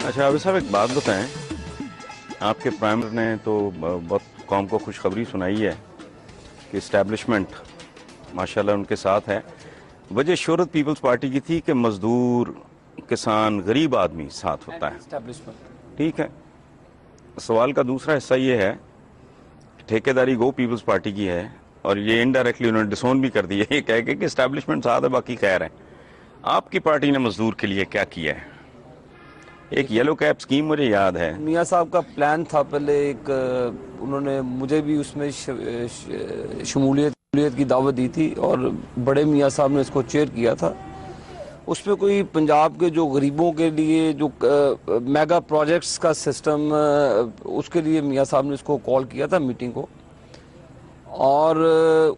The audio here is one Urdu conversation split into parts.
اچھا عابد صاحب ایک بات بتائیں، آپ کے پرائم منسٹر نے تو بہت قوم کو خوشخبری سنائی ہے کہ اسٹیبلشمنٹ ماشاءاللہ ان کے ساتھ ہے. وجہ شہرت پیپلز پارٹی کی تھی کہ مزدور، کسان، غریب آدمی ساتھ ہوتا ہے. ٹھیک ہے. سوال کا دوسرا حصہ یہ ہے کہ ٹھیکیداری گو پیپلز پارٹی کی ہے، اور یہ انڈائریکٹلی انہوں نے ڈسون بھی کر دیا یہ کہہ کے کہ اسٹیبلشمنٹ ساتھ ہے باقی خیر ہے. آپ کی پارٹی نے مزدور کے لیے کیا کیا ہے؟ ایک یلو کیپ سکیم مجھے یاد ہے. میاں صاحب کا پلان تھا پہلے، ایک انہوں نے مجھے بھی اس میں شمولیت کی دعوت دی تھی، اور بڑے میاں صاحب نے اس کو چیئر کیا تھا. اس میں کوئی پنجاب کے جو غریبوں کے لیے جو میگا پروجیکٹس کا سسٹم، اس کے لیے میاں صاحب نے اس کو کال کیا تھا میٹنگ کو، اور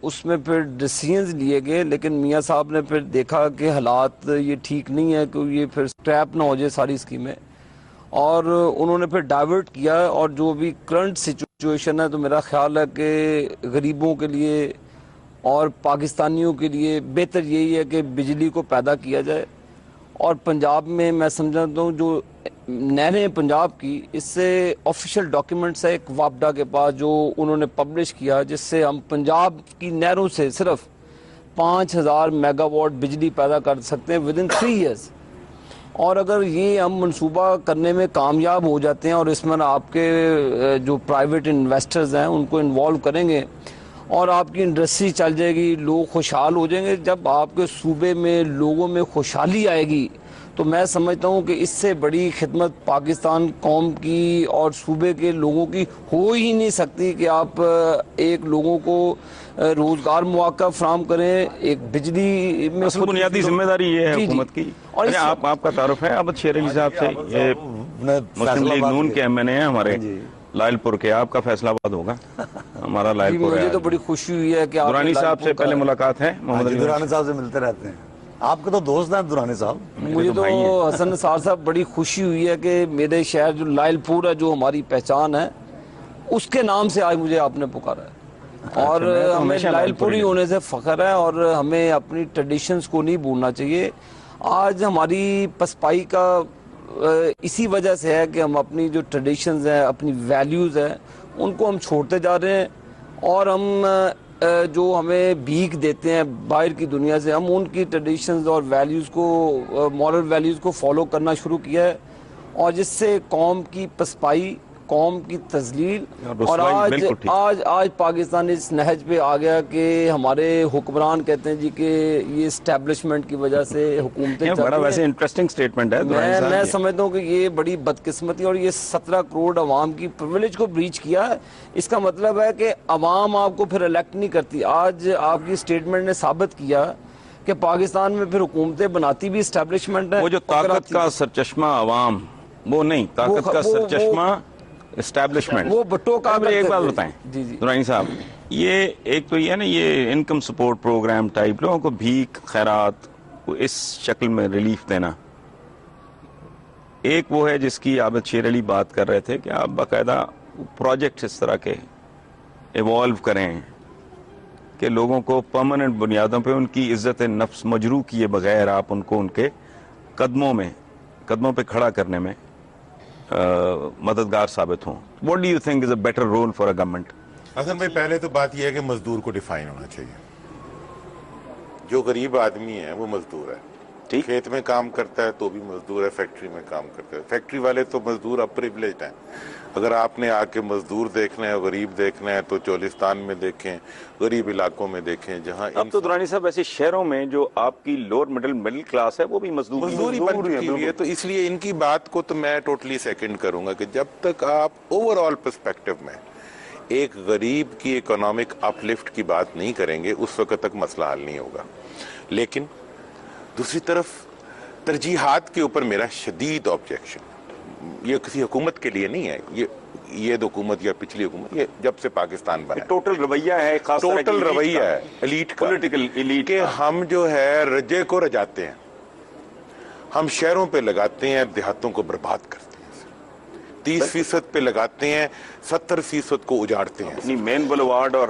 اس میں پھر ڈیسیژنز لیے گئے. لیکن میاں صاحب نے پھر دیکھا کہ حالات یہ ٹھیک نہیں ہے کہ یہ پھر اسکریپ نہ ہو جائے ساری اسکیمیں، اور انہوں نے پھر ڈائیورٹ کیا. اور جو بھی کرنٹ سچویشن ہے تو میرا خیال ہے کہ غریبوں کے لیے اور پاکستانیوں کے لیے بہتر یہی ہے کہ بجلی کو پیدا کیا جائے. اور پنجاب میں سمجھتا ہوں جو نہریں پنجاب کی، اس سے آفیشیل ڈاکیومنٹس ہے ایک وابڈا کے پاس جو انہوں نے پبلش کیا، جس سے ہم پنجاب کی نہروں سے صرف 5000 میگا واٹ بجلی پیدا کر سکتے ہیں ودن 3 ایئرز. اور اگر یہ ہم منصوبہ کرنے میں کامیاب ہو جاتے ہیں اور اس میں آپ کے جو پرائیویٹ انویسٹرز ہیں ان کو انوالو کریں گے اور آپ کی انڈسٹری چل جائے گی، لوگ خوشحال ہو جائیں گے. جب آپ کے صوبے میں لوگوں میں خوشحالی آئے گی تو میں سمجھتا ہوں کہ اس سے بڑی خدمت پاکستان قوم کی اور صوبے کے لوگوں کی ہو ہی نہیں سکتی کہ آپ ایک لوگوں کو روزگار مواقع فراہم کریں. ایک بجلی میں اصل بنیادی ذمہ داری یہ ہے حکومت کی. آپ کا تعارف ہے عابد شیر علی صاحب سے، یہ مسلم لیگ نون کے ایم این اے ہیں ہمارے لائل پور کے. آپ کا فیصلہ آباد ہوگا، ہمارا لائل پور ہے. مجھے تو بڑی خوشی ہوئی ہے کہ درانی صاحب سے پہلے ملاقات ہے. محمد درانی صاحب سے ملتے رہتے ہیں. آپ کے تو دوست ہیں درانی صاحب. مجھے تو حسن نثار صاحب بڑی خوشی ہوئی ہے کہ میرے شہر جو لائل پور ہے، جو ہماری پہچان ہے، اس کے نام سے آج مجھے آپ نے پکارا ہے. اور ہمیں لائل پوری ہونے سے فخر ہے، اور ہمیں اپنی ٹریڈیشنز کو نہیں بھولنا چاہیے. آج ہماری پسپائی کا اسی وجہ سے ہے کہ ہم اپنی جو ٹریڈیشنز ہیں، اپنی ویلیوز ہیں، ان کو ہم چھوڑتے جا رہے ہیں. اور ہم جو ہمیں بھیک دیتے ہیں باہر کی دنیا سے، ہم ان کی ٹریڈیشنز اور ویلیوز کو، مورل ویلیوز کو فالو کرنا شروع کیا ہے، اور جس سے قوم کی پسپائی، قوم کی تذلیل، اور آج پاکستان اس نہج پہ آ گیا کہ ہمارے حکمران کہتے ہیں جی کہ یہ اسٹیبلشمنٹ کی وجہ سے حکومتیں چلتی ہیں. بڑا ویسے انٹرسٹنگ سٹیٹمنٹ ہے. میں سمجھتا ہوں کہ یہ بڑی بدقسمتی، اور یہ 17 کروڑ عوام کی پرویلیج کو بریچ کیا ہے. اس کا مطلب ہے کہ عوام آپ کو پھر الیکٹ نہیں کرتی. آج آپ کی سٹیٹمنٹ نے ثابت کیا کہ پاکستان میں پھر حکومتیں بناتی بھی اسٹیبلشمنٹ ہے. وہ جو طاقت کا سرچشمہ عوام، وہ نہیں، طاقت کا سرچشمہ اسٹیبلشمنٹ. وہ بٹو کا ایک بات بتائیں درانی صاحب، یہ ایک تو یہ ہے نا، یہ انکم سپورٹ پروگرام ٹائپ، لوگوں کو بھیک خیرات اس شکل میں ریلیف دینا. ایک وہ ہے جس کی عابد شیر علی بات کر رہے تھے کہ آپ باقاعدہ پروجیکٹ اس طرح کے ایوالو کریں کہ لوگوں کو پرماننٹ بنیادوں پہ ان کی عزت نفس مجروح کیے بغیر آپ ان کو ان کے قدموں پہ کھڑا کرنے میں مددگار ثابت ہوں. What do you think is a better role for a government? حسن بھائی، پہلے تو بات یہ ہے کہ مزدور کو ڈیفائن ہونا چاہیے. جو غریب آدمی ہے وہ مزدور ہے. کھیت میں کام کرتا ہے تو بھی مزدور ہے، فیکٹری میں کام کرتا ہے. فیکٹری والے تو مزدور اب پریویلیجڈ ہیں. اگر آپ نے آ کے مزدور دیکھنا ہے، غریب دیکھنا ہے، تو چولستان میں دیکھیں، غریب علاقوں میں دیکھیں جہاں اب تو درانی صاحب ایسے شہروں میں جو آپ کی لوور مڈل کلاس ہے وہ بھی مزدوری بن چکی ہوئی ہے. تو اس لیے ان کی بات کو تو میں ٹوٹلی سیکنڈ کروں گا کہ جب تک آپ اوور آل پرسپیکٹو میں ایک غریب کی اکنامک اپ لفٹ کی بات نہیں کریں گے، اس وقت تک مسئلہ حل نہیں ہوگا. لیکن دوسری طرف ترجیحات کے اوپر میرا شدید آبجیکشن، یہ کسی حکومت کے لیے نہیں ہے، یہ حکومت یا پچھلی حکومت، یہ جب سے پاکستان بنا ٹوٹل رویہ ہے، ٹوٹل رویہ ہے ایلیٹ کا، پولیٹیکل ایلیٹ کہ ہم جو ہے رجے کو رجاتے ہیں، ہم شہروں پہ لگاتے ہیں، دیہاتوں کو برباد کرتے ہیں، 30% پہ لگاتے ہیں، 70% کو اجاڑتے ہیں. اپنی مین بلوارڈ اور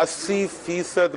80%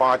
5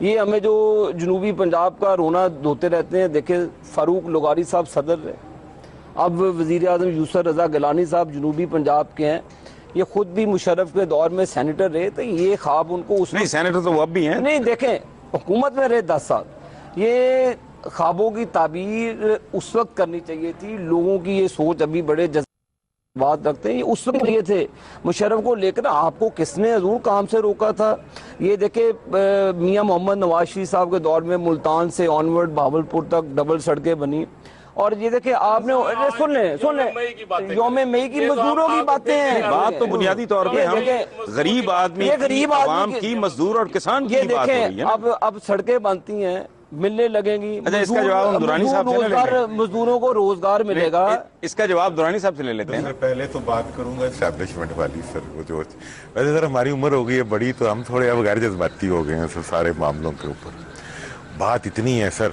یہ ہمیں جو جنوبی پنجاب کا رونا دھوتے رہتے ہیں. دیکھیں فاروق لغاری صاحب صدر رہے, اب وزیر اعظم یوسف رضا گیلانی صاحب جنوبی پنجاب کے ہیں, یہ خود بھی مشرف کے دور میں سینیٹر رہے. تو یہ خواب ان کو اس نہیں, سینیٹر تو وہ اب بھی ہیں. نہیں دیکھیں حکومت میں رہے 10 سال, یہ خوابوں کی تعبیر اس وقت کرنی چاہیے تھی. لوگوں کی یہ سوچ ابھی بڑے بات رکھتے ہیں, یہ اس وقت لیے تھے مشرف کو لے کر. آپ کو کس نے حضور کام سے روکا تھا؟ یہ دیکھیں میاں محمد نواز شریف صاحب کے دور میں ملتان سے آنورڈ بہاولپور تک ڈبل سڑکیں بنی, اور یہ دیکھیں آپ نے سن لیں یوم مئی کی مزدوروں کی باتیں ہیں. بات تو بنیادی طور پہ ہم غریب آدمی, عوام کی, مزدور اور کسان کی بات ہو رہی ہے. اب سڑکیں بنتی ہیں, ملنے لگیں گی, اچھا اس کا جواب ہم دورانی صاحب سے لے لیں گے. مزدوروں کو روزگار ملے گا. اس کا جواب دورانی صاحب سے لے لیتے ہیں. پہلے تو بات کروں گا اسٹیبلشمنٹ والی سر. وہ جو ویسے سر ہماری عمر ہو گئی ہے بڑی, تو ہم تھوڑے اب غیر جذباتی ہو گئے ہیں سر سارے معاملوں کے اوپر. بات اتنی ہے سر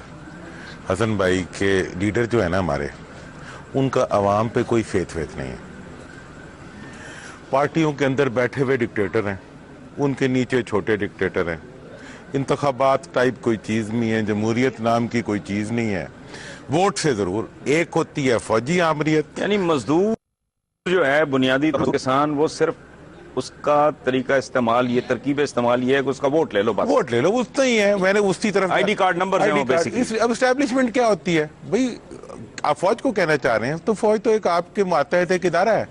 حسن بھائی کے لیڈر جو ہے نا ہمارے, ان کا عوام پہ کوئی فیتھ نہیں ہے. پارٹیوں کے اندر بیٹھے ہوئے ڈکٹیٹر ہیں, ان کے نیچے چھوٹے ڈکٹیٹر ہیں. انتخابات ٹائپ کوئی چیز نہیں ہے, جمہوریت نام کی کوئی چیز نہیں ہے. ووٹ سے ضرور ایک ہوتی ہے فوجی آمریت. یعنی مزدور جو ہے بنیادی کسان, وہ صرف اس کا طریقہ استعمال, یہ ترکیب استعمال یہ ہے کہ اس کا ووٹ لے لو, بس ووٹ لے لو, اتنا ہی ہے. میں نے اسی طرف آئی ڈی کارڈ نمبر. اب اسٹیبلشمنٹ کیا ہوتی ہے بھائی؟ آپ فوج کو کہنا چاہ رہے ہیں تو فوج تو ایک آپ کے ماتحت ایک ادارہ ہے.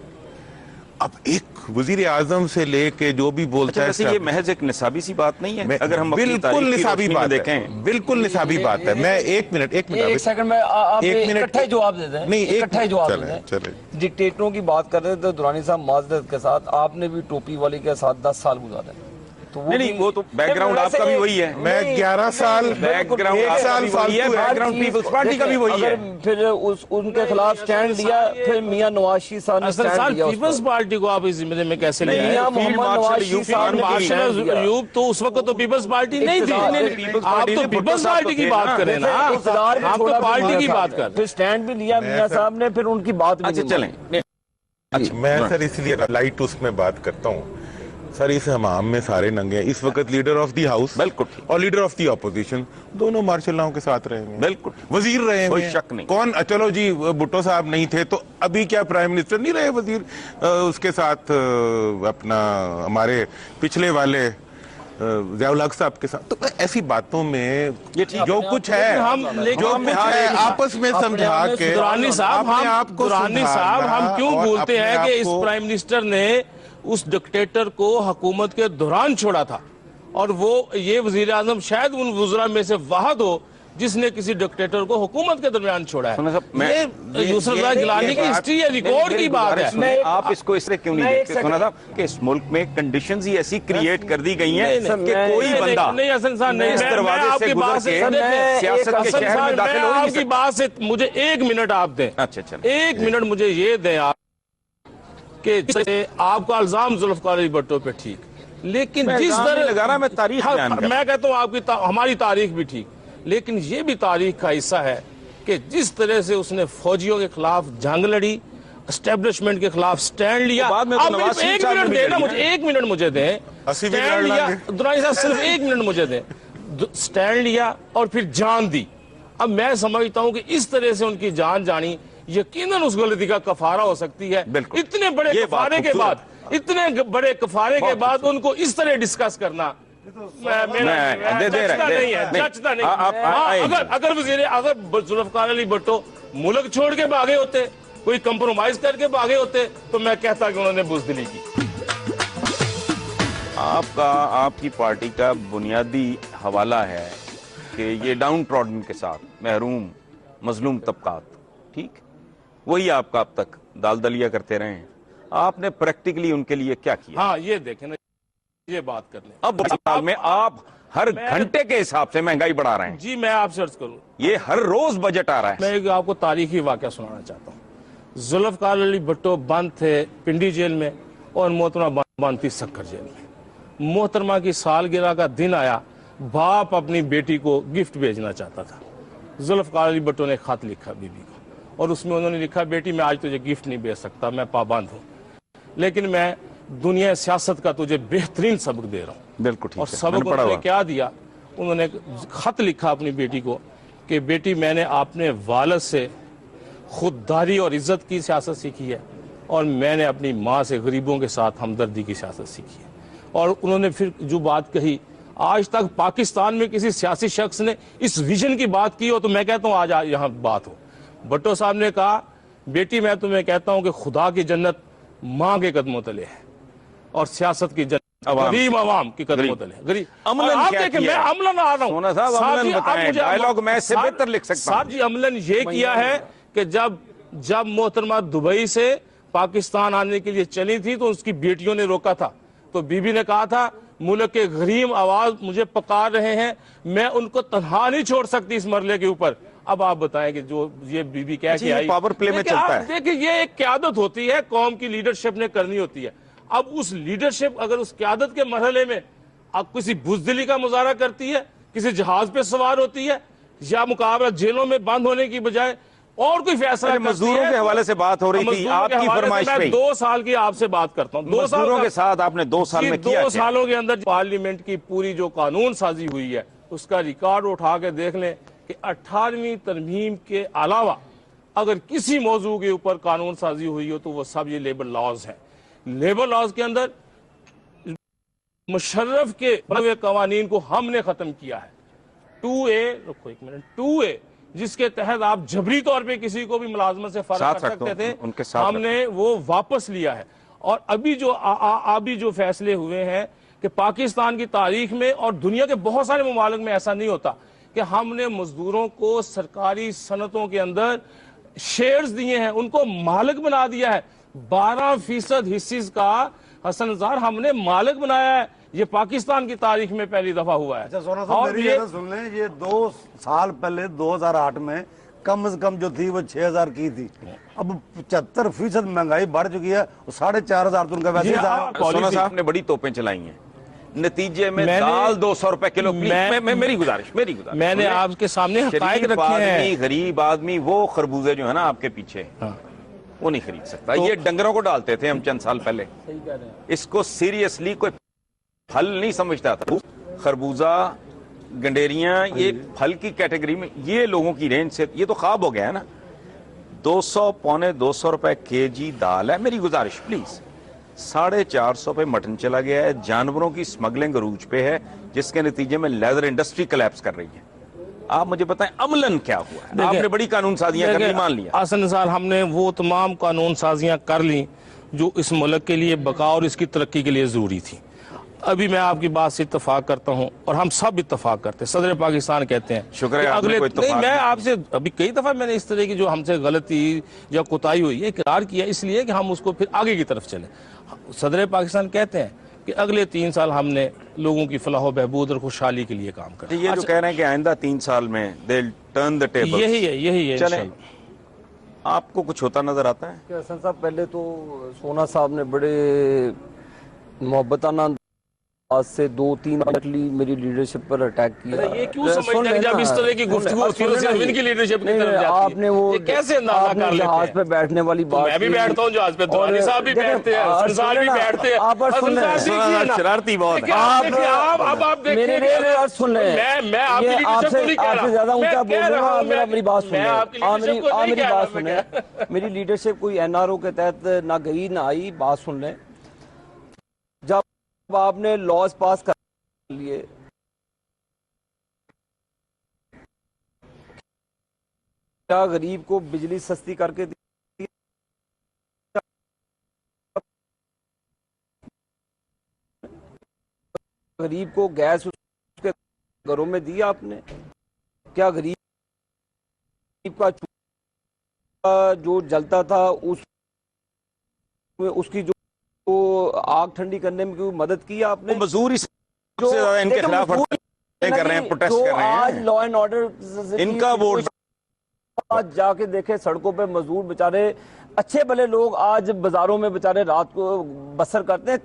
اب ایک وزیر اعظم سے لے کے جو بھی بولتا ہے, ویسے یہ محض ایک نصابی سی بات نہیں ہے. اگر ہم بالکل نصابی بات ہے, بالکل نصابی بات ہے. میں ایک سیکنڈ میں آپ اکٹھے جواب دے دیں. نہیں, اکٹھے جواب دے دیں. ڈکٹیٹروں کی بات کر رہے تھے دورانی صاحب معذرت کے ساتھ, آپ نے بھی ٹوپی والی کے ساتھ 10 سال گزارے. نہیں, وہ تو بیک گراؤنڈ آپ کا بھی وہی ہے. میں 11 سال بیک گراؤنڈ پیپلز پارٹی کا بھی وہی ہے. پھر ان کے خلاف سٹینڈ لیا, پھر میاں نواز شریف صاحب نے سٹینڈ لیا. پیپلز پارٹی کو آپ اس ذمہ میں کیسے لے آئے؟ میاں محمد نواز شریف صاحب نے ایوب تو اس وقت تو پیپلز پارٹی نہیں تھی. آپ تو پیپلز پارٹی کی بات کریں نا, آپ تو پارٹی کی بات کر. پھر سٹینڈ بھی لیا میاں صاحب نے, پھر ان کی بات بھی. اچھا چلیں, میں سر اس لیے لائٹ اس میں بات کرتا ہوں سر. اس حمام میں سارے ننگے ہیں اس وقت. لیڈر آف دی ہاؤس بالکل, اور لیڈر آف دی اپوزیشن دونوں مارشل لاؤں کے ساتھ رہے ہیں. بالکل وزیر رہے ہیں, کوئی شک نہیں. کون, چلو جی بھٹو صاحب نہیں تھے تو ابھی کیا پرائم منسٹر نہیں رہے وزیر اس کے ساتھ اپنا ہمارے پچھلے والے ضیاء الحق صاحب کے ساتھ. تو ایسی باتوں میں جو کچھ ہے آپس میں سمجھا کے. دورانی صاحب ہم کیوں بولتے ہیں کہ اس پرائم منسٹر نے اس ڈکٹیٹر کو حکومت کے دوران چھوڑا تھا, اور وہ یہ وزیر اعظم شاید ان وزراء میں سے واحد ہو جس نے کسی ڈکٹیٹر کو حکومت کے درمیان چھوڑا ہے. یہ یوسف رضا گیلانی کی ہسٹری ہے, ریکارڈ کی بات ہے. آپ اس کو اس طرح کیوں نہیں دیکھتے سونا صاحب کہ اس ملک میں کنڈیشنز ہی ایسی کریٹ کر دی گئی ہیں کہ کوئی بندہ نہیں حسن صاحب نہیں, اس دروازے سے گزر کے سیاست کے شہر میں داخل ہو نہیں سکتا. آپ کی بات سے مجھے 1 منٹ آپ دیں. اچھا چلیں, 1 منٹ مجھے یہ دیں آپ کہ آپ کا الزام ذوالفقار علی بھٹو پہ ٹھیک, لیکن جس طرح لگا رہا میں تاریخ میں کہتا ہوں آپ کی ہماری تاریخ بھی ٹھیک, لیکن یہ بھی تاریخ کا حصہ ہے کہ جس طرح سے اس نے فوجیوں کے خلاف جنگ لڑی, اسٹیبلشمنٹ کے خلاف سٹینڈ لیا. اب 1 منٹ دیں نا مجھے, 1 منٹ مجھے دیں. سٹینڈ لیا دورانی صاحب, صرف 1 منٹ مجھے دیں. سٹینڈ لیا اور پھر جان دی. اب میں سمجھتا ہوں کہ اس طرح سے ان کی جان جانی یقیناً اس غلطی کا کفارہ ہو سکتی ہے. اتنے بڑے کفارے کے بعد, اتنے بڑے کفارے کے بعد ان کو اس طرح ڈسکس کرنا اگر ذوالفقار علی بھٹو ملک چھوڑ کے بھاگے ہوتے, کوئی کمپرومائز کر کے بھاگے ہوتے, تو میں کہتا کہ انہوں نے بزدلی کی. آپ کی پارٹی کا بنیادی حوالہ ہے کہ یہ ڈاؤن ٹراڈن کے ساتھ محروم مظلوم طبقات, ٹھیک, وہی آپ کا اب تک دال دلیا کرتے رہے ہیں. آپ نے پریکٹیکلی ان کے لیے کیا کیا؟ ہاں یہ دیکھیں نا, یہ بات کر لیں. اب سال میں آپ ہر گھنٹے کے حساب سے مہنگائی بڑھا رہے ہیں. جی میں آپ سے عرض کروں, یہ ہر روز بجٹ آ رہا ہے. میں ایک آپ کو تاریخی واقعہ سنانا چاہتا ہوں. ذوالفقار علی بھٹو بند تھے پنڈی جیل میں, اور محترمہ بند تھی سکر جیل میں. محترمہ کی سالگرہ کا دن آیا, باپ اپنی بیٹی کو گفٹ بھیجنا چاہتا تھا. ذوالفقار علی بھٹو نے خط لکھا بیوی کو, اور اس میں انہوں نے لکھا, بیٹی میں آج تجھے گفٹ نہیں بھیج سکتا, میں پابند ہوں, لیکن میں دنیا سیاست کا تجھے بہترین سبق دے رہا ہوں. بالکل ٹھیک. اور سبق انہوں نے کیا دیا, انہوں نے خط لکھا اپنی بیٹی کو کہ بیٹی میں نے اپنے والد سے خودداری اور عزت کی سیاست سیکھی ہے اور میں نے اپنی ماں سے غریبوں کے ساتھ ہمدردی کی سیاست سیکھی ہے. اور انہوں نے پھر جو بات کہی, آج تک پاکستان میں کسی سیاسی شخص نے اس ویژن کی بات کی ہو تو میں کہتا ہوں آج یہاں بات ہو. بھٹو صاحب نے کہا بیٹی میں تمہیں کہتا ہوں کہ خدا کی جنت ماں کے قدموں تلے ہے اور سیاست کی جنت غریب عوام کی قدموں تلے. غریب عملاً کیا کیا میں ہے؟ عملاً آ رہا ہوں. سونا صاحب عملاً بتائیں, ڈائیلاگ میں اس سے بہتر لکھ سکتا ہوں. صاحب جی عملاً یہ کیا ہے کہ جب محترمہ دبئی سے پاکستان آنے کے لیے چلی تھی تو اس کی بیٹیوں نے روکا تھا, تو بی بی نے کہا تھا ملک کے غریب آواز مجھے پکار رہے ہیں, میں ان کو تنہا نہیں چھوڑ سکتی اس مرحلے کے اوپر. اب آپ بتائیں کہ جو یہ بی بی کہہ کے آئی, پاور پلے میں چلتا ہے. دیکھیں یہ ایک قیادت ہوتی ہے, قوم کی لیڈرشپ نے کرنی ہوتی ہے. اب اس لیڈرشپ اگر اس قیادت کے مرحلے میں اب کسی بزدلی کا مظاہرہ کرتی ہے, کسی جہاز پہ سوار ہوتی ہے, یا مقابلہ جیلوں میں بند ہونے کی بجائے اور کوئی فیصلہ کرتی ہے. مزدوروں کے حوالے سے بات ہو رہی تھی, آپ کی فرمائش پہ. میں 2 سال کی آپ سے بات کرتا ہوں. 2 مزدوروں کے ساتھ آپ نے 2 سال میں کیا 2 سالوں کے اندر پارلیمنٹ کی پوری جو قانون سازی ہوئی ہے اس کا ریکارڈ اٹھا کے دیکھ لیں کہ 18ویں ترمیم کے علاوہ اگر کسی موضوع کے اوپر قانون سازی ہوئی ہو تو وہ سب یہ لیبر لاز ہیں. لیبر لاز کے اندر مشرف کے بنائے قوانین کو ہم نے ختم کیا ہے. 2A جس کے تحت آپ جبری طور پہ کسی کو بھی ملازمت سے فارغ کر سکتے تھے, ہم نے وہ واپس لیا ہے. اور ابھی جو فیصلے ہوئے ہیں کہ پاکستان کی تاریخ میں اور دنیا کے بہت سارے ممالک میں ایسا نہیں ہوتا کہ ہم نے مزدوروں کو سرکاری صنعتوں کے اندر شیئرز دیے ہیں, ان کو مالک بنا دیا ہے. 12% حصص کا حسن نثار ہم نے مالک بنایا ہے. یہ پاکستان کی تاریخ میں پہلی دفعہ ہوا ہے. اچھا سونا صاحب میری یہ سن لیں, یہ 2 سال پہلے 2008 میں کم از کم جو تھی وہ 6000 کی تھی, اب 75% مہنگائی بڑھ چکی ہے, 4500 تو ان کا ویسے ہی تھا. سونا صاحب نے بڑی توپیں چلائی ہیں, نتیجے میں دال 200 روپے کلو. میری گزارش میں نے آپ کے سامنے حقائق رکھے ہیں. غریب آدمی وہ خربوزے جو ہے نا آپ کے پیچھے وہ نہیں خرید سکتا. یہ ڈنگروں کو ڈالتے تھے ہم چند سال پہلے, اس کو سیریسلی کوئی پھل نہیں سمجھتا تھا. خربوزہ, گنڈیریاں, یہ پھل کی کیٹیگری میں یہ لوگوں کی رینج سے یہ تو خواب ہو گیا ہے نا. 200-250 روپے کے جی دال ہے. میری گزارش پلیز, 450 پہ مٹن چلا گیا ہے. جانوروں کی سمگلنگ عروج پہ ہے جس کے نتیجے میں لیدر انڈسٹری کلیپس کر رہی ہے. آپ مجھے بتائیں عملاً کیا ہوا ہے؟ آپ نے بڑی قانون سازیاں کر لی, مان لیا. حسن نثار ہم نے وہ تمام قانون سازیاں کر لی جو اس ملک کے لیے بقا اور اس کی ترقی کے لیے ضروری تھی. ابھی میں آپ کی بات سے اتفاق کرتا ہوں اور ہم سب اتفاق کرتے ہیں. صدر پاکستان کہتے ہیں شکر ہے آپ نے کوئی اتفاق میں آپ سے ابھی کئی دفعہ میں نے اس طرح کی جو ہم سے غلطی یا کوتاہی ہوئی ہے اقرار کیا, اس لیے کہ ہم اس کو پھر آگے کی طرف چلیں. صدر پاکستان کہتے ہیں کہ اگلے 3 سال ہم نے لوگوں کی فلاح و بہبود اور خوشحالی کے لیے کام کرنا. یہ جو کہہ رہے ہیں کہ آئندہ 3 سال میں they'll turn the tables. یہی ہے. چلیں, آپ کو کچھ ہوتا نظر آتا ہے؟ حسن صاحب پہلے تو سونا صاحب نے بڑے محبتانہ آج سے 2-3 منٹلی میری لیڈرشپ پر اٹیک کیا. یہ کیوں سمجھتے ہیں جب اس طرح کی گفتگو ہوتی ہے صرف ان کی لیڈرشپ کی طرف جاتی ہے؟ آپ نے وہ کیسے اندازہ کر لیتے ہیں؟ جہاز پہ بیٹھنے والی بات, میں بھی بیٹھتا ہوں جہاز پہ, دورانی صاحب بھی بیٹھتے ہیں, حسن صاحب بھی بیٹھتے ہیں. حسن صاحب شرارتی بہت ہے. آپ دیکھیں میری بات سن لیں, میں آپ کی لیڈرشپ کو نہیں کہہ آپ سے زیادہ اونچا بول رہا ہوں, میری بات سن لیں. میری بات سن لیں, میری لیڈرشپ کوئی NRO کے تحت نہ گئی نہ آئی. بات سن لیں, جب آپ نے لاز پاس کر لیے کیا غریب کو بجلی سستی کر کے دی, غریب کو گیس اس کے گھروں میں دی آپ نے, کیا غریب کا چولہا جو جلتا تھا اس کی جو آگ ٹھنڈی کرنے میں کوئی مدد کی آپ نے؟ مزدور سے زیادہ ان کے خلاف کر رہے ہیں, پروٹیسٹ کر رہے ہیں. آج لا اینڈ آرڈر ان کا ووٹ آج جا کے دیکھیں سڑکوں پہ مزدور بےچارے اچھے بھلے لوگ آج بازاروں میں بےچارے رات کو بسر کرتے ہیں.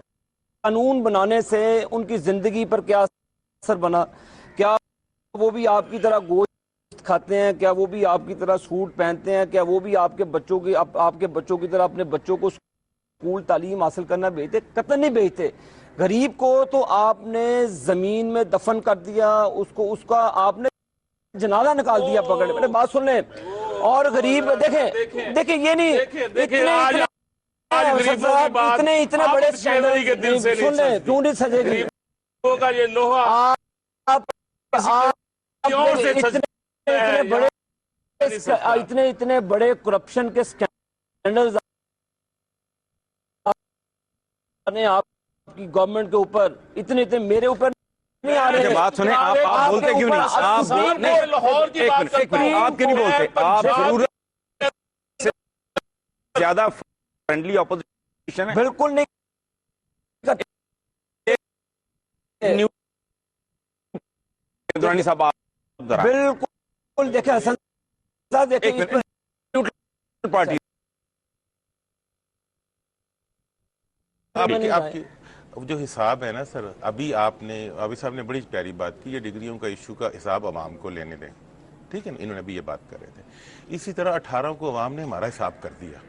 قانون بنانے سے ان کی زندگی پر کیا اثر بنا؟ کیا وہ بھی آپ کی طرح گوشت کھاتے ہیں؟ کیا وہ بھی آپ کی طرح سوٹ پہنتے ہیں؟ کیا وہ بھی آپ کے بچوں کی طرح اپنے بچوں کو اسکول تعلیم حاصل کرنا بھیجتے، قطعاً نہیں بھیجتے. غریب کو تو آپ نے زمین میں دفن کر دیا، اس کا آپ نے جنازہ نکال دیا پکڑ. میرے بات سن لیں. اور غریب دیکھیں یہ نہیں اتنے بڑے سن لیں کیوں نہیں سجے گی اتنے بڑے کرپشن کے سکینڈلز آپ کی گورنمنٹ کے اوپر اتنے میرے اوپر نہیں آ رہے. بات سنیں، آپ بولتے کیوں نہیں؟ آپ کیوں نہیں بولتے؟ آپ ضرورت سے زیادہ فرینڈلی اپوزیشن ہے. بالکل نہیں. درانی صاحب بالکل دیکھیں حسن صاحب دیکھیں پارٹی آپ کی جو حساب ہے نا سر، ابھی صاحب نے بڑی پیاری بات کی، یہ ڈگریوں کا ایشو کا حساب عوام کو لینے دیں. ٹھیک ہے نا، انہوں نے بھی یہ بات کر رہے تھے. اسی طرح 18 کو عوام نے ہمارا حساب کر دیا،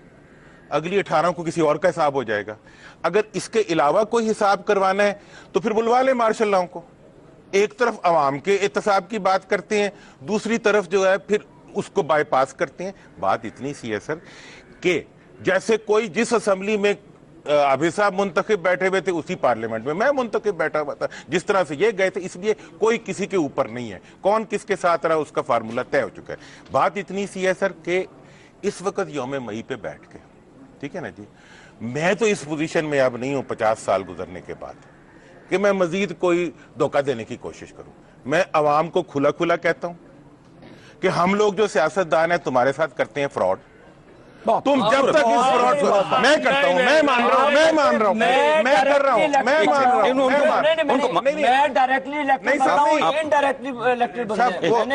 اگلی 18 کو کسی اور کا حساب ہو جائے گا. اگر اس کے علاوہ کوئی حساب کروانا ہے تو پھر بلوا لیں مارشل لاؤں کو. ایک طرف عوام کے احتساب کی بات کرتے ہیں، دوسری طرف جو ہے پھر اس کو بائی پاس کرتے ہیں. بات اتنی سی ہے سر کہ جیسے کوئی جس اسمبلی میں ابھی صاحب منتخب بیٹھے ہوئے تھے اسی پارلیمنٹ میں میں منتخب بیٹھا ہوا تھا، جس طرح سے یہ گئے تھے، اس لیے کوئی کسی کے اوپر نہیں ہے. کون کس کے ساتھ رہا اس کا فارمولہ طے ہو چکا ہے. بات اتنی سی ہے سر کہ اس وقت یوم مئی پہ بیٹھ کے، ٹھیک ہے نا جی، میں تو اس پوزیشن میں اب نہیں ہوں 50 سال گزرنے کے بعد کہ میں مزید کوئی دھوکہ دینے کی کوشش کروں. میں عوام کو کھلا کھلا کہتا ہوں کہ ہم لوگ جو سیاستدان ہیں تمہارے ساتھ کرتے ہیں فراڈ. تم جب تک اس فراڈ کو میں کرتا ہوں، میں مان رہا ہوں، میں مان رہا ہوں، میں کر رہا ہوں، میں مان رہا ہوں، میں ڈائریکٹلی الیکٹڈ بنتا ہوں، انڈائریکٹلی الیکٹڈ بنتا ہوں.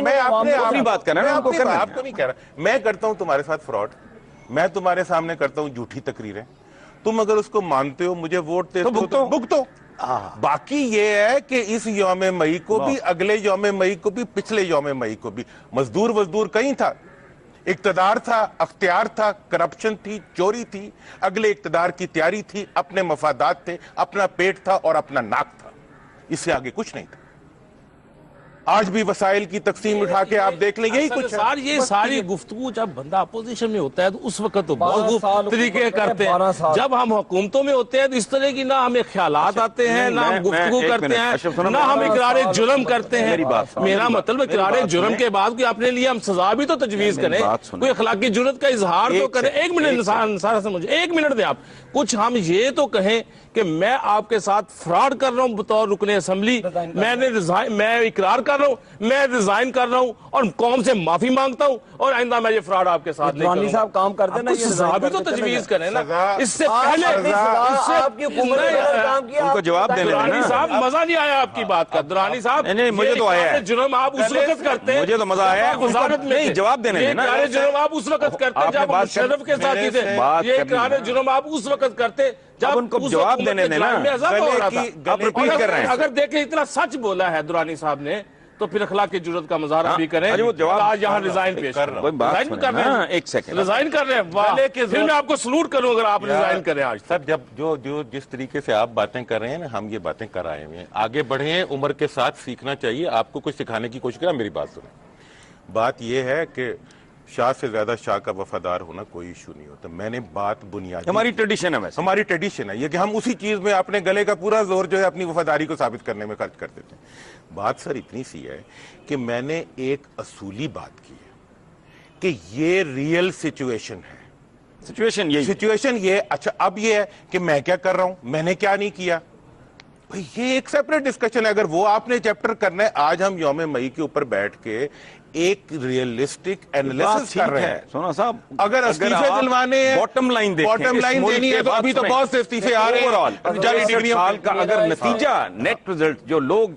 میں اپنی بات کر رہا ہوں، آپ کو نہیں کہہ رہا. میں کرتا ہوں تمہارے ساتھ فراڈ، میں تمہارے سامنے کرتا ہوں جھوٹی تقریریں. تم اگر اس کو مانتے ہو، مجھے ووٹ دیتے ہو تو بھگتو. باقی یہ ہے کہ اس یوم مئی کو بھی، اگلے یوم مئی کو بھی، پچھلے یوم مئی کو بھی مزدور کہیں تھا. اقتدار تھا، اختیار تھا، کرپشن تھی، چوری تھی. اگلے اقتدار کی تیاری تھی، اپنے مفادات تھے، اپنا پیٹ تھا اور اپنا ناک تھا. اس سے آگے کچھ نہیں تھا. آج بھی وسائل کی تقسیم اٹھا کے آپ دیکھ لیں، یہی کچھ ہے. یہ ساری گفتگو جب بندہ اپوزیشن میں ہوتا ہے تو اس وقت تو بہت طریقے کرتے ہیں. جب ہم حکومتوں میں ہوتے ہیں تو اس طرح کی نہ ہمیں خیالات آتے ہیں، نہ ہم گفتگو کرتے ہیں، نہ ہم اقرار جرم کرتے ہیں. میرا مطلب اقرار جرم کے بعد کوئی اپنے لیے ہم سزا بھی تو تجویز کریں، کوئی اخلاقی جرت کا اظہار تو کریں. ایک منٹ ایک منٹ دیں آپ. کچھ ہم یہ تو کہیں کہ میں آپ کے ساتھ فراڈ کر رہا ہوں بطور رکن اسمبلی، میں اقرار کر رہا ہوں، میں ریزائن کر رہا ہوں اور قوم سے معافی مانگتا ہوں اور آئندہ میں یہ فراڈ آپ کے ساتھ نہیں کروں گا. صاحب کام کرتے ہیں نا، یہ سزا بھی تو تجویز کریں نا. اس سے پہلے آپ کی حکومت نے کام کیا، ان کو جواب دینے درانی صاحب مزہ نہیں آیا آپ کی بات کا. درانی صاحب مجھے تو آیا ہے جرم آپ اس وقت کرتے ہیں، مجھے تو مزہ آیا ہے. وزارت میں جواب دینے یہ اقرار جرم آپ اس وقت کرتے جب مشرف کے ساتھی تھے. یہ اقرار جرم آپ اس وقت کرتے جب ان کو جواب دینے دینا. آپ ریپیٹ کر رہے ہیں. اگر دیکھیں اتنا سچ بولا ہے درانی صاحب نے تو پھر اخلاق کی جرت کا مظاہرہ بھی کریں. آج یہاں ریزائن پیش کر رہے ہیں، ایک سیکنڈ ریزائن کر رہے ہیں. واہ، پھر میں آپ کو سلوٹ کروں اگر آپ ریزائن کریں. آج سر جو جس طریقے سے آپ باتیں کر رہے ہیں نا، ہم یہ باتیں کر آئے ہوئے ہیں. آگے بڑھے ہیں، عمر کے ساتھ سیکھنا چاہیے. آپ کو کچھ سکھانے کی کوشش کریں. میری بات سنیں. بات یہ ہے کہ شاہ سے زیادہ شاہ کا وفادار ہونا کوئی ایشو نہیں ہوتا. میں نے بات بنیادی، ہماری ٹریڈیشن ہے، ہماری ٹریڈیشن ہے یہ کہ ہم اسی چیز میں اپنے گلے کا پورا زور جو ہے اپنی وفاداری کو ثابت کرنے میں خرچ کر دیتے ہیں. بات سر اتنی سی ہے کہ میں نے ایک اصولی بات کی ہے کہ یہ ریئل سچویشن ہے. سچویشن یہ اچھا اب یہ ہے کہ میں کیا کر رہا ہوں، میں نے کیا نہیں کیا. یہ ایک سیپریٹ ڈسکشن ہے. اگر وہ آپ نے چیپٹر کرنا ہے، آج ہم یوم مئی کے اوپر بیٹھ کے ایک ریئلسٹک انالیسس کر رہے ہیں. سونا صاحب، اگر استعفے دلوانے ہیں، باٹم لائن دینی ہے تو ابھی تو بہت سے استعفے آ رہے ہیں. سال کا اگر نتیجہ نیٹ رزلٹ، جو لوگ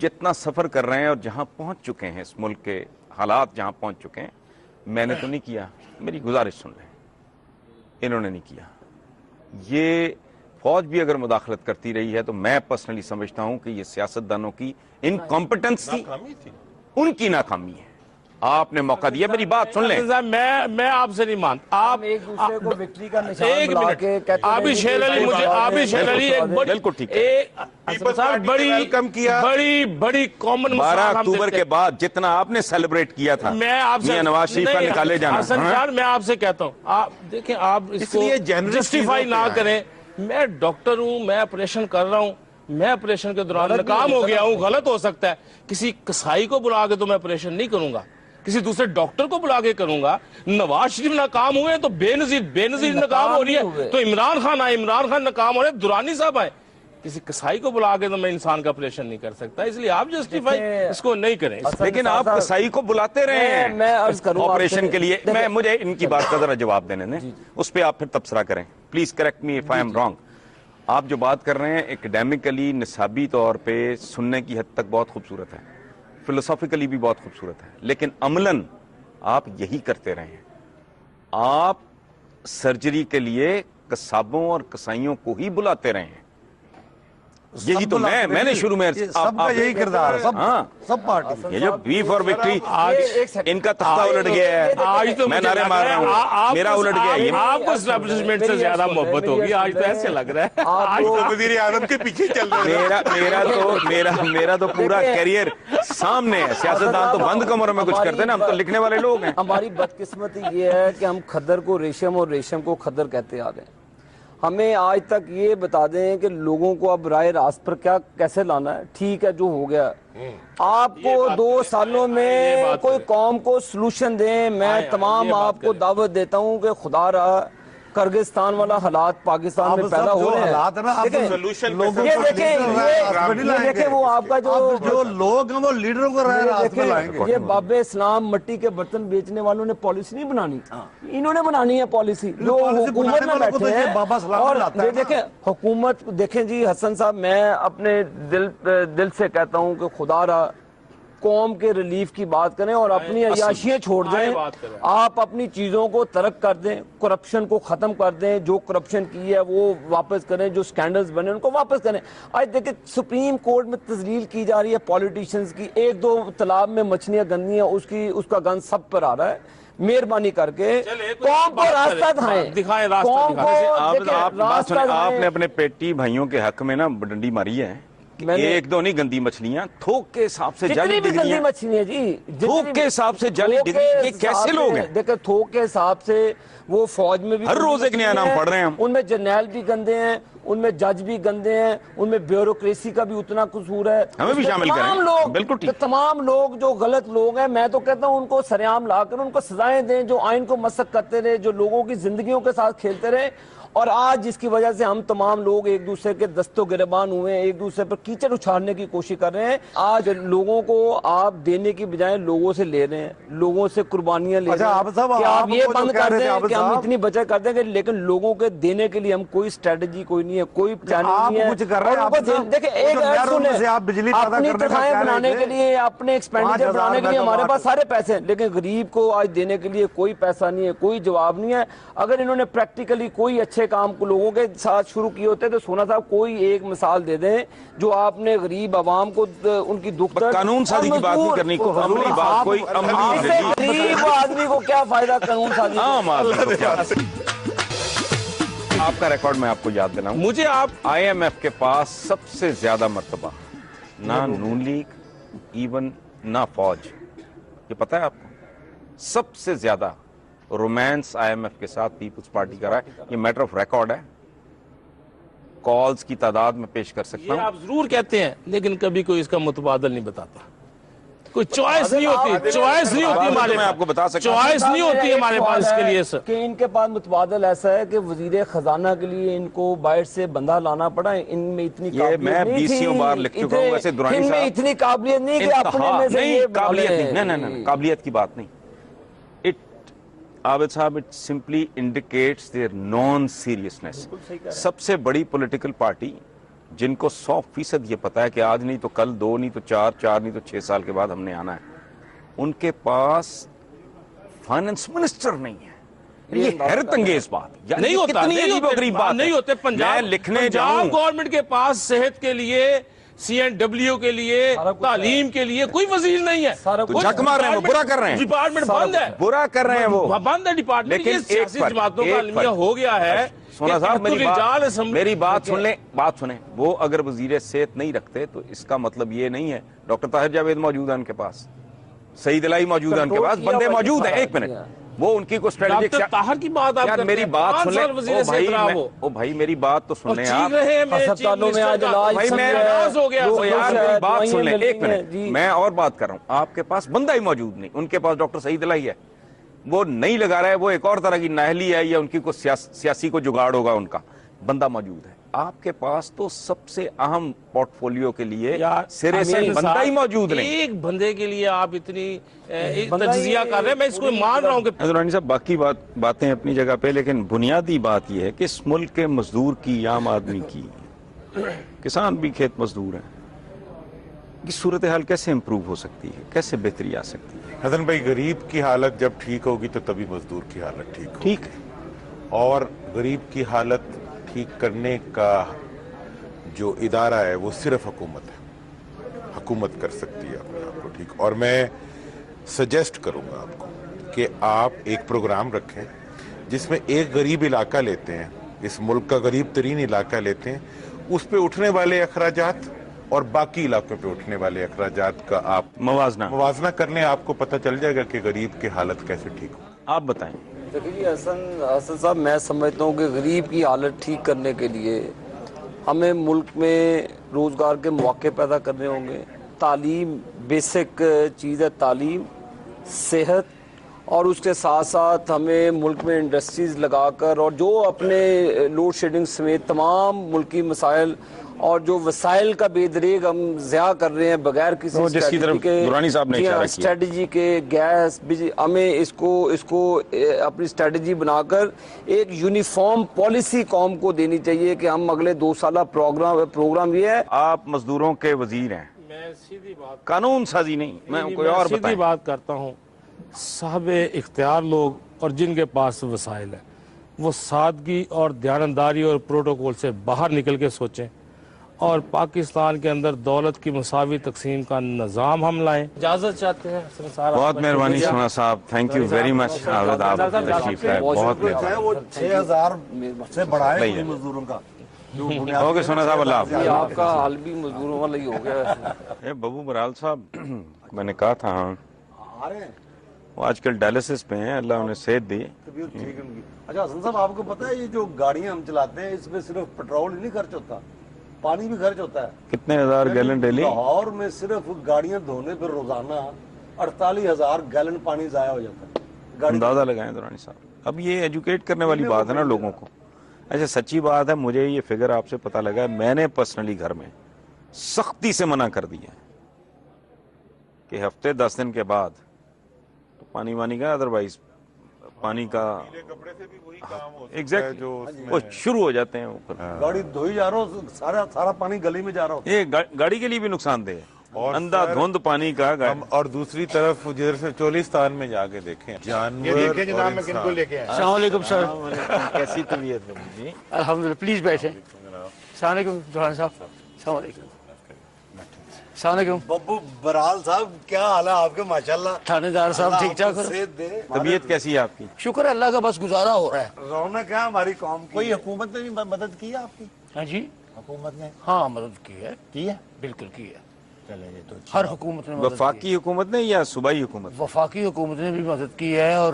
جتنا سفر کر رہے ہیں اور جہاں پہنچ چکے ہیں، اس ملک کے حالات جہاں پہنچ چکے ہیں، میں نے تو نہیں کیا. میری گزارش سن لیں، انہوں نے نہیں کیا. یہ فوج بھی اگر مداخلت کرتی رہی ہے تو میں پرسنلی سمجھتا ہوں کہ یہ سیاستدانوں کی انکمپٹنس تھی، ان کی ناکامی ہے. آپ نے موقع دیا, میری بات سن لیں. میں آپ سے نہیں مانتا. آپ ایک دوسرے کو وکٹری کا نشان ایک بلا منٹ, کے کہتے ہیں آبی شیر علی مجھے, آبی شیر علی ایک بالکل ٹھیک ہے. بڑی کامن 12 اکتوبر کے بعد جتنا آپ نے سیلیبریٹ کیا تھا میں آپ سے میاں نواز شریف کا نکالے جانا, حسن صاحب میں آپ سے کہتا ہوں, آپ دیکھیں آپ اس کو جسٹیفائی نہ کریں. میں ڈاکٹر ہوں, میں آپریشن کر رہا ہوں, میں آپریشن کے دوران ناکام ہو گیا ہوں, غلط ہو سکتا ہے. کسی قصائی کو بلا کے تو میں آپریشن نہیں کروں گا, کسی دوسرے ڈاکٹر کو بلا کے کروں گا. نواز شریف ناکام ہوئے تو بے نظیر ناکام ہو رہی ہے, تو عمران خان آئے, عمران خان ناکام ہو رہے, دورانی صاحب آئے. کسی قصائی کو بلا کے تو میں انسان کا آپریشن نہیں کر سکتا, اس لیے آپ جسٹیفائی اس کو نہیں کریں. لیکن آپ قصائی کو بلاتے رہے ہیں میں عرض کروں آپریشن کے لیے. میں مجھے ان کی بات کا ذرا جواب دینے دیں, اس پہ آپ پھر تبصرہ کریں. Please correct me if I am wrong. آپ جو بات کر رہے ہیں ایکڈیمکلی نصابی طور پہ سننے کی حد تک بہت خوبصورت ہے, فلسافیکلی بھی بہت خوبصورت ہے, لیکن عملاً آپ یہی کرتے رہے ہیں. آپ سرجری کے لیے قصابوں اور قصائیوں کو ہی بلاتے رہے ہیں. یہی تو میں نے شروع میں سب کا یہی کردار ہے, سب پارٹی. یہ جو بی فار وکٹری ان کا تختہ الٹ گیا ہے, آج تو میں نعرے مار رہا ہوں, میرا الٹ گیا ہے. آپ کو اسٹیبلشمنٹ سے زیادہ محبت ہوگی آج, تو ایسے لگ رہا ہے آج تو وزیر اعظم کے پیچھے چل رہے ہیں. میرا تو پورا کیریئر سامنے ہے. سیاستدان تو بند کمروں میں کچھ کرتے ہیں نا, ہم تو لکھنے والے لوگ ہیں. ہماری بدقسمتی یہ ہے کہ ہم کھدر کو ریشم اور ریشم کو کھدر کہتے آ رہے ہیں. ہمیں آج تک یہ بتا دیں کہ لوگوں کو اب راہ راست پر کیسے لانا ہے. ٹھیک ہے, جو ہو گیا, آپ کو 2 سالوں میں کوئی قوم کو سلوشن دیں. میں تمام آپ کو دعوت دیتا ہوں کہ خدا رہا کرگستان والا حالات پاکستان میں پیدا ہو رہے ہیں. یہ دیکھیں وہ آپ کا جو لوگ ہیں وہ لیڈروں کو راہ راست میں لائیں گے. یہ باب اسلام مٹی کے برتن بیچنے والوں نے پالیسی نہیں بنانی, انہوں نے بنانی ہے پالیسی. جو حکومت میں بیٹھے ہیں, اور دیکھیں حکومت, دیکھیں جی حسن صاحب, میں اپنے دل سے کہتا ہوں کہ خدا را قوم کے ریلیف کی بات کریں اور اپنی عیاشیاں چھوڑ دیں. آپ اپنی چیزوں کو ترک کر دیں, کرپشن کو ختم کر دیں. جو کرپشن کی ہے وہ واپس کریں, جو سکینڈلز بنے ان کو واپس کریں. آج دیکھیں سپریم کورٹ میں تذلیل کی جا رہی ہے پولیٹیشنز کی. 1-2 تالاب میں مچھلیاں گندی ہیں, اس کا گند سب پر آ رہا ہے. مہربانی کر کے قوم کو راستہ دکھائیں, قوم کو. آپ نے اپنے پیٹی بھائیوں کے حق میں نا ڈنڈی ماری ہے. 1-2 نہیں گندی مچھلیاں, تھوک کے حساب سے جعلی گندی مچھلیاں جی, تھوک کے حساب سے جعلی ڈگری. یہ کیسے لوگ ہیں؟ دیکھیں تھوک کے حساب سے وہ فوج میں بھی ہر روز ایک نیا نام پڑھ رہے ہیں ہم. ان میں جرنیل بھی گندے ہیں, ان میں جج بھی گندے ہیں, ان میں بیوروکریسی کا بھی اتنا قصور ہے. ہمیں بھی شامل کریں. بالکل ٹھیک. تمام لوگ جو غلط لوگ ہیں, میں تو کہتا ہوں ان کو سریعام لا کر ان کو سزائیں دیں, جو آئین کو مسخ کرتے رہے, جو لوگوں کی زندگیوں کے ساتھ کھیلتے رہے. اور آج جس کی وجہ سے ہم تمام لوگ ایک دوسرے کے دست و گریبان ہوئے ہیں, ایک دوسرے پر کیچڑ اچھالنے کی کوشش کر رہے ہیں. آج لوگوں کو آپ دینے کی بجائے لوگوں سے لے رہے ہیں, لوگوں سے قربانیاں لے رہے ہیں. کہ آپ یہ بند کر دیں کہ ہم اتنی بچت کر دیں گے, لیکن لوگوں کے دینے کے لیے ہم کوئی اسٹریٹجی کوئی نہیں ہے, کوئی پلاننگ نہیں ہے. دیکھیں ایک اپنی تنخواہیں بنانے کے لیے, اپنے ایکسپینڈیچر بنانے کے لیے ہمارے پاس سارے پیسے ہیں, لیکن غریب کو آج دینے کے لیے کوئی پیسہ نہیں ہے, کوئی جواب نہیں ہے. اگر انہوں نے پریکٹیکلی کوئی اچھے کام کو لوگوں کے ساتھ شروع کیے ہوتے تو سونا صاحب کوئی ایک مثال دے دیں جو آپ نے غریب عوام کو ان کی دکھ درد. قانون سازی کی بات نہیں کرنی, کوئی عملی بات, کوئی عملی غریب آدمی کو کیا فائدہ قانون سازی. عام آدمی کو کیا. آپ کا ریکارڈ میں آپ کو یاد دلاؤں, مجھے آپ IMF کے پاس سب سے زیادہ مرتبہ نہ نون لیگ ایون نہ فوج, یہ پتہ ہے آپ کو, سب سے زیادہ رومانس IMF کے ساتھ پیپلز پارٹی کا رہا ہے. یہ میٹر آف ریکارڈ ہے, کالز کی تعداد میں پیش کر سکتا ہوں. آپ ضرور کہتے ہیں, لیکن کبھی کوئی اس کا متبادل نہیں بتاتا. کوئی چوائس نہیں ہوتی, چوائس نہیں ہوتی ہمارے, میں آپ کو بتا سکتا ہوں, چوائس نہیں ہوتی ہمارے پاس اس کے لیے. کہ ان کے پاس متبادل ایسا ہے کہ وزیر خزانہ کے لیے ان کو باہر سے بندہ لانا پڑا. ان میں اتنی یہ میں 20 بار لکھ چکا ہوں. ویسے درانی ان میں صاحب اتنی قابلیت نہیں کہ اپنے میں سے یہ قابلیت نہیں, قابلیت کی بات نہیں. عابد صاحب, it simply indicates their non-seriousness. سب سے بڑی پولیٹیکل پارٹی جن کو 100% یہ پتا ہے کہ آج نہیں تو کل, 2 نہیں تو 4 نہیں تو 6 سال کے بعد ہم نے آنا ہے, ان کے پاس فائنانس منسٹر نہیں ہے. یہ حیرت انگیز بات نہیں ہوتا, نہیں ہوتے. پنجاب لکھنے گورنمنٹ کے پاس صحت کے لیے CNW کے لیے, تعلیم کے لیے کوئی وزیر نہیں ہے. تو جھک مار رہے ہیں وہ, برا کر رہے ہیں, ڈپارٹمنٹ بند ہے, برا کر رہے ہیں وہ, بند ہے ڈپارٹمنٹ. لیکن یہ سیاسی جماعتوں کا المیہ ہو گیا ہے. سونا صاحب میری بات سن لیں, بات سنیں. وہ اگر وزیر صحت نہیں رکھتے تو اس کا مطلب یہ نہیں ہے ڈاکٹر طاہر جاوید موجود ہیں ان کے پاس, سعید الہی موجود ہیں ان کے پاس, بندے موجود ہیں. ایک منٹ, وہ ان کی کو اسٹریٹجک. ڈاکٹر طاہر کی بات آپ یار میری بات سن لیں, او بھائی میری بات تو سن لیں آپ. ہسپتالوں میں آج علاج بھائی میں یار میری بات سن لیں, ایک منٹ, میں اور بات کر رہا ہوں. آپ کے پاس بندہ ہی موجود نہیں, ان کے پاس ڈاکٹر سعید الہی ہے, وہ نہیں لگا رہا ہے, وہ ایک اور طرح کی نااہلی ہے یا ان کی کوئی سیاسی کو جگاڑ ہوگا, ان کا بندہ موجود ہے. آپ کے پاس تو سب سے اہم پورٹ فولیو کے لیے سرے سے بندہ ہی موجود نہیں. ایک بندے کے لیے آپ اتنی تجزیہ کر رہے ہیں, میں اس کو مان رہا ہوں کہ درانی صاحب باقی باتیں اپنی جگہ پہ, لیکن بنیادی بات یہ ہے کہ اس ملک کے مزدور کی, عام آدمی کی, کسان بھی کھیت مزدور ہیں, کی صورتحال کیسے امپروو ہو سکتی ہے, کیسے بہتری آ سکتی ہے؟ حسن بھائی, غریب کی حالت جب ٹھیک ہوگی تو تبھی مزدور کی حالت ٹھیک ہوگی. ٹھیک ہے, اور غریب کی حالت ٹھیک کرنے کا جو ادارہ ہے وہ صرف حکومت ہے. حکومت کر سکتی ہے اپنے آپ کو ٹھیک. اور میں سجیسٹ کروں گا آپ کو کہ آپ ایک پروگرام رکھیں جس میں ایک غریب علاقہ لیتے ہیں, اس ملک کا غریب ترین علاقہ لیتے ہیں, اس پہ اٹھنے والے اخراجات اور باقی علاقوں پہ اٹھنے والے اخراجات کا آپ موازنہ کر لیں. آپ کو پتہ چل جائے گا کہ غریب کی حالت کیسے ٹھیک ہو. آپ بتائیں. دیکھیے حسن صاحب, میں سمجھتا ہوں کہ غریب کی حالت ٹھیک کرنے کے لیے ہمیں ملک میں روزگار کے مواقع پیدا کرنے ہوں گے. تعلیم بیسک چیز ہے, تعلیم, صحت, اور اس کے ساتھ ساتھ ہمیں ملک میں انڈسٹریز لگا کر, اور جو اپنے لوڈ شیڈنگ سمیت تمام ملکی مسائل اور جو وسائل کا بے دریغ ہم ضیاع کر رہے ہیں بغیر کسی اسٹریٹجی کے, گیس, بجلی, ہمیں اس کو اپنی اسٹریٹجی بنا کر ایک یونیفارم پالیسی قوم کو دینی چاہیے کہ ہم اگلے 2 سالہ پروگرام یہ ہے. آپ مزدوروں کے وزیر ہیں, میں سیدھی بات, قانون سازی نہیں, میں کوئی اور سیدھی بات کرتا ہوں. صاحب اختیار لوگ اور جن کے پاس وسائل ہیں وہ سادگی اور دیانتداری اور پروٹوکول سے باہر نکل کے سوچیں, اور پاکستان کے اندر دولت کی مساوی تقسیم کا نظام ہم لائیں. اجازت چاہتے ہیں حسن صاحب. بہت مہربانی سونا صاحب, تھینک یو ویری مچ. تشریف لائے, بہت مہربانی. وہ 6000 سے بڑھائے مزدوروں کا. اوکے سونا صاحب, اللہ حافظ. آپ کا حال بھی مزدوروں والا ہی ہو گیا. ببو برال صاحب, میں نے کہا تھا آ رہے ہیں, وہ آج کل ڈائلسس پہ ہیں, اللہ انہیں صحت دی. طبیعت ٹھیک ہے ان کی. اچھا حسن صاحب, آپ کو پتا ہے یہ جو گاڑیاں ہم چلاتے ہیں اس میں صرف پیٹرول ہی نہیں خرچ ہوتا, پانی بھی خرچ ہوتا ہے. کتنے ہزار گیلن ڈیلی؟ لاہور میں صرف گاڑیاں دھونے پر روزانہ 48,000 گیلن پانی ضائع ہو جاتا ہے. اندازہ لگائیں درانی صاحب. اب یہ ایجوکیٹ کرنے والی بات ہے نا لوگوں کو. ایسے سچی بات ہے, مجھے یہ فگر آپ سے پتہ لگا ہے, میں نے پرسنلی گھر میں سختی سے منع کر دیا کہ ہفتے 10 دن کے بعد تو پانی وانی کا, ادروائز پانی کا وہ شروع ہو جاتے ہیں اوپر. گاڑی دھوئی جا رہا ہو, سارا پانی گلی میں جا رہا ہو. یہ گاڑی کے لیے بھی نقصان دہ ہے, اندھا دھند پانی کا. اور دوسری طرف جدھر سے چولستان میں جا کے دیکھیں جانور. السلام علیکم سر. کیسی طبیعت ہے جی؟ الحمدللہ, پلیز بیٹھیں. السلام علیکم دوران صاحب. السلام علیکم. السلام علیکم ببو برال صاحب, کیا حال ہے آپ کے؟ ماشاءاللہ تھانے دار صاحب, ٹھیک ٹھاک. طبیعت کیسی ہے آپ کی؟ شکر ہے اللہ کا, بس گزارا ہو رہا ہے. رونق ہے ہماری قوم کی. کوئی حکومت نے بھی مدد کی ہے آپ کی؟ ہاں جی, حکومت نے ہاں مدد کی ہے, کی ہے؟ بالکل کی ہے. چلے یہ تو ہر حکومت نے مدد کی. وفاقی حکومت نے یا صوبائی حکومت؟ وفاقی حکومت نے بھی مدد کی ہے اور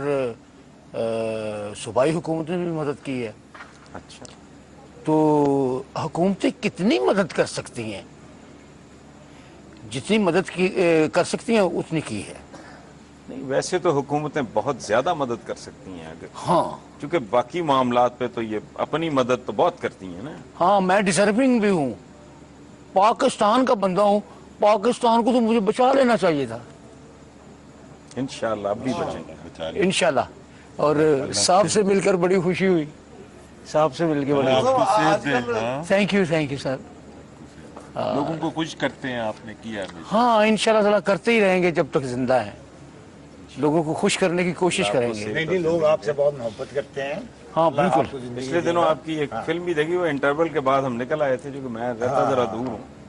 صوبائی حکومت نے بھی مدد کی ہے. اچھا, تو حکومتیں کتنی مدد کر سکتی ہیں؟ جتنی مدد کر سکتی ہیں اتنی کی ہے. نہیں ویسے تو حکومتیں بہت زیادہ مدد کر سکتی ہیں اگر, ہاں چونکہ باقی معاملات پہ تو یہ اپنی مدد تو بہت کرتی ہیں نا. ہاں, میں ڈیزرونگ بھی ہوں, پاکستان کا بندہ ہوں, پاکستان کو تو مجھے بچا لینا چاہیے تھا. انشاءاللہ اب بھی بچیں گے انشاءاللہ. اور صاحب سے مل کر بڑی خوشی ہوئی, صاحب سے مل کے بڑی. Thank you sir. لوگوں کو کچھ کرتے ہیں, آپ نے کیا. ہاں انشاءاللہ تعالیٰ کرتے ہی رہیں گے جب تک زندہ ہیں, لوگوں کو خوش کرنے کی کوشش کریں گے. نہیں, لوگ آپ سے بہت محبت کرتے ہیں. ہاں بالکل. پچھلے دنوں آپ کی ایک فلم بھی دیکھی, وہ انٹرول کے بعد ہم نکل آئے تھے, جو کہ میں رہتا ذرا دور ہوں,